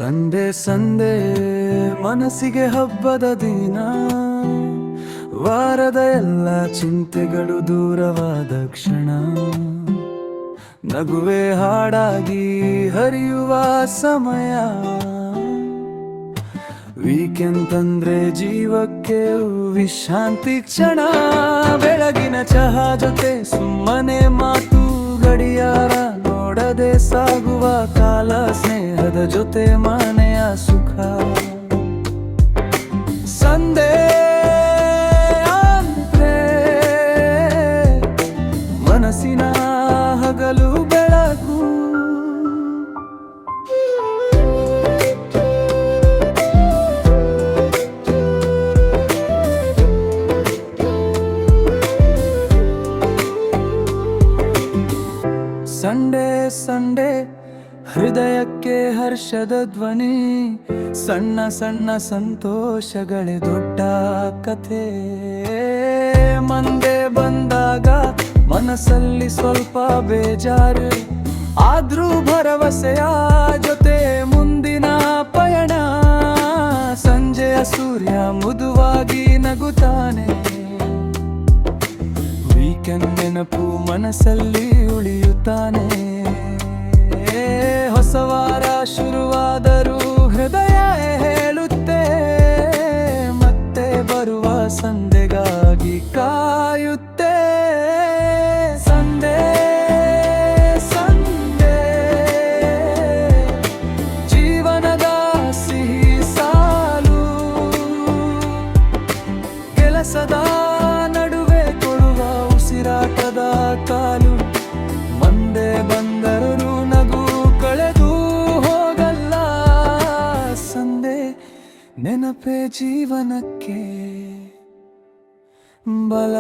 Sunday Sunday ಮನಸ್ಸಿಗೆ ಹಬ್ಬದ ದಿನ, ವಾರದ ಎಲ್ಲ ಚಿಂತೆಗಳು ದೂರವಾದ ಕ್ಷಣ, ನಗುವೆ ಹಾಡಾಗಿ ಹರಿಯುವ ಸಮಯ. ವೀಕೆಂಡ್ ಅಂದ್ರೆ ಜೀವಕ್ಕೆ ವಿಶ್ರಾಂತಿ ಕ್ಷಣ, ಬೆಳಗಿನ ಚಹಾ ಜೊತೆ ಸುಮ್ಮನೆ ಮಾತು, ಗಡಿಯಾರ ನೋಡದೆ ಸಾಗುವ ಕಾಲ, ಸ್ನೇಹದ ಜೊತೆ ಮನೆಯ ಸುಖ. ಸಂಡೆ ಅಂದ್ರೆ ಮನಸ್ಸಿನ ಹಗಲು ಬೆಳಕು. ಸಂಡೆ ಸಂಡೆ ಹೃದಯಕ್ಕೆ ಹರ್ಷದ ಧ್ವನಿ, ಸಣ್ಣ ಸಣ್ಣ ಸಂತೋಷಗಳೇ ದೊಡ್ಡ ಕಥೆ. ಮಂದೆ ಬಂದಾಗ ಮನಸ್ಸಲ್ಲಿ ಸ್ವಲ್ಪ ಬೇಜಾರು, ಆದ್ರೂ ಭರವಸೆಯ ಜೊತೆ ಮುಂದಿನ ಪಯಣ. ಸಂಜೆಯ ಸೂರ್ಯ ಮುದುವಾಗಿ ನಗುತ್ತಾನೆ, ವೀಕೆಂಡ್ ನೆನಪು ಮನಸ್ಸಲ್ಲಿ ಉಳಿಯುತ್ತಾನೆ. ಹೊಸ ವಾರ ಶುರುವಾದರೂ ಹೃದಯ ಹೇಳುತ್ತೆ, ಮತ್ತೆ ಬರುವ ಸಂಡೆಗಾಗಿ ಕಾಯುತ್ತೆ. ಸಂಡೆ ಸಂಡೆ ಜೀವನದ ಸಿಹಿ ಸಾಲು, ಕೆಲಸದ ನಡುವೆ ಕೊಡುವ ಉಸಿರಾಟದ ಕಾಲು. ಮಂಡೆ ಬಂದರೂ ನಗು ಕಳೆದು ಹೋಗಲ್ಲ, ಸಂಡೆ ನೆನಪೇ ಜೀವನಕ್ಕೆ ಬಲ.